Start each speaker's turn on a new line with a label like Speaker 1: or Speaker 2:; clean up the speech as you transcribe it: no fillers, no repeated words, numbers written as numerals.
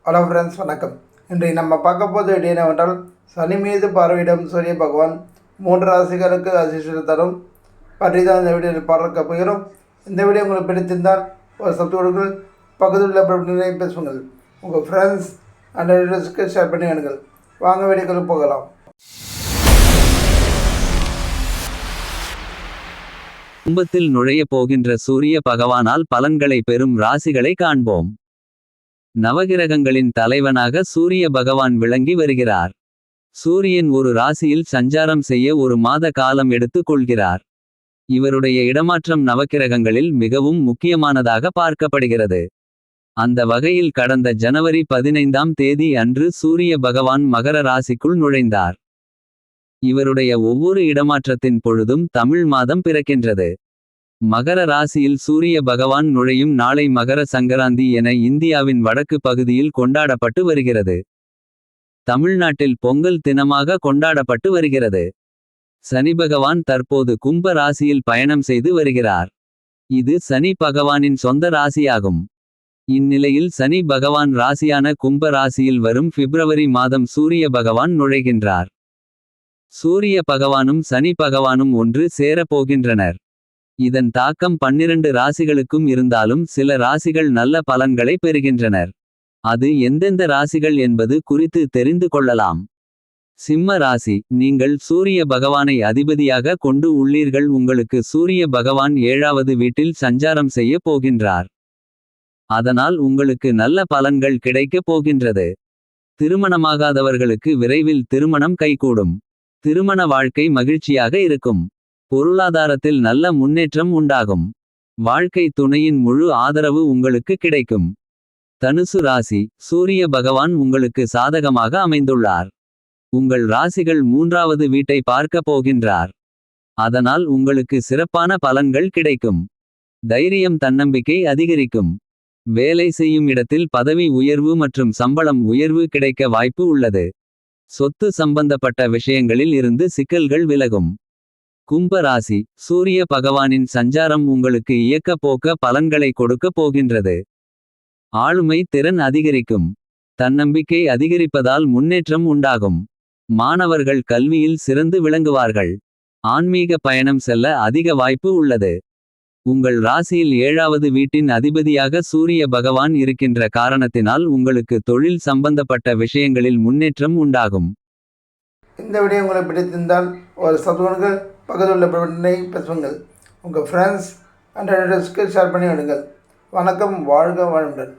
Speaker 1: Hello friends, வணக்கம். இன்றைக்கு நம்ம பார்க்க போது என்னவென்றால், சனி மீது பார்வையிடும் சூரிய பகவான் 3 ராசிகளுக்கு அதிர்ஷ்டம் தரும் பற்றி தான் இந்த வீடியோவில் பார்க்க போகிறோம். இந்த வீடியோ உங்களுக்கு பிடித்திருந்தால் ஒரு சப்ஸ்கிரைபர்கள் பக்கத்தில் உள்ள பிரச்சனை பேசுங்கள். உங்கள் ஃப்ரெண்ட்ஸ் அண்ட் ரிலேட்டிவ்ஸ்க்கு ஷேர் பண்ணி அணுங்கள். வாங்க வீடியோக்களுக்கு போகலாம்.
Speaker 2: கும்பத்தில் நுழைய போகின்ற சூரிய பகவானால் பலன்களை பெறும் ராசிகளை காண்போம். நவகிரகங்களின் தலைவனாக சூரிய பகவான் விளங்கி வருகிறார். சூரியன் ஒரு ராசியில் சஞ்சாரம் செய்ய ஒரு மாத காலம் எடுத்துக் கொள்கிறார். இவருடைய இடமாற்றம் நவகிரகங்களில் மிகவும் முக்கியமானதாக பார்க்கப்படுகிறது. அந்த வகையில் கடந்த ஜனவரி 15ஆம் தேதி அன்று சூரிய பகவான் மகர ராசிக்குள் நுழைந்தார். இவருடைய ஒவ்வொரு இடமாற்றத்தின் பொழுதும் தமிழ் மாதம் பிறக்கின்றது. மகர ராசியில் சூரிய பகவான் நுழையும் நாளை மகர சங்கராந்தி என இந்தியாவின் வடக்கு பகுதியில் கொண்டாடப்பட்டு வருகிறது. தமிழ்நாட்டில் பொங்கல் தினமாக கொண்டாடப்பட்டு வருகிறது. சனி பகவான் தற்போது கும்ப ராசியில் பயணம் செய்து வருகிறார். இது சனி பகவானின் சொந்த ராசியாகும். இந்நிலையில் சனி பகவான் ராசியான கும்ப ராசியில் வரும் பிப்ரவரி மாதம் சூரிய பகவான் நுழைகின்றார். சூரிய பகவானும் சனி பகவானும் ஒன்று சேரப் போகின்றனர். இதன் தாக்கம் 12 ராசிகளுக்கும் இருந்தாலும் சில ராசிகள் நல்ல பலன்களை பெறுகின்றனர். அது எந்தெந்த ராசிகள் என்பது குறித்து தெரிந்து கொள்ளலாம். சிம்ம ராசி, நீங்கள் சூரிய பகவானை அதிபதியாக கொண்டு உள்ளீர்கள். உங்களுக்கு சூரிய பகவான் 7வது வீட்டில் சஞ்சாரம் செய்ய போகின்றார். அதனால் உங்களுக்கு நல்ல பலன்கள் கிடைக்கப் போகின்றது. திருமணமாகாதவர்களுக்கு விரைவில் திருமணம் கைகூடும். திருமண வாழ்க்கை மகிழ்ச்சியாக இருக்கும். பொருளாதாரத்தில் நல்ல முன்னேற்றம் உண்டாகும். வாழ்க்கை துணையின் முழு ஆதரவு உங்களுக்கு கிடைக்கும். தனுசு ராசி, சூரிய பகவான் உங்களுக்கு சாதகமாக அமைந்துள்ளார். உங்கள் ராசிகள் 3வது வீட்டை பார்க்க போகின்றார். அதனால் உங்களுக்கு சிறப்பான பலன்கள் கிடைக்கும். தைரியம் தன்னம்பிக்கை அதிகரிக்கும். வேலை செய்யும் இடத்தில் பதவி உயர்வு மற்றும் சம்பளம் உயர்வு கிடைக்க வாய்ப்பு உள்ளது. சொத்து சம்பந்தப்பட்ட விஷயங்களில் இருந்து சிக்கல்கள் விலகும். கும்ப ராசி, சூரிய பகவானின் சஞ்சாரம் உங்களுக்கு இயக்க போக்க பலன்களை கொடுக்க போகின்றது. ஆளுமை திறன் அதிகரிக்கும். தன்னம்பிக்கை அதிகரிப்பதால் முன்னேற்றம் உண்டாகும். மாணவர்கள் கல்வியில் சிறந்து விளங்குவார்கள். ஆன்மீக பயணம் செல்ல அதிக வாய்ப்பு உள்ளது. உங்கள் ராசியில் 7வது வீட்டின் அதிபதியாக சூரிய பகவான் இருக்கின்ற காரணத்தினால் உங்களுக்கு தொழில் சம்பந்தப்பட்ட விஷயங்களில் முன்னேற்றம் உண்டாகும்.
Speaker 1: இந்த வீடியோ உங்களுக்கு பிடித்திருந்தால் ஒரு சப்ஸ்கிரைபர்கள் பக்கத்தில் உள்ள பிரச்சனை பேசுங்கள். உங்கள் ஃப்ரெண்ட்ஸ் அண்ட் ரிலேட்டிவ்ஸ்க்கு ஷேர் பண்ணி அணுங்கள். வணக்கம். வாழ்க வளமுடன்.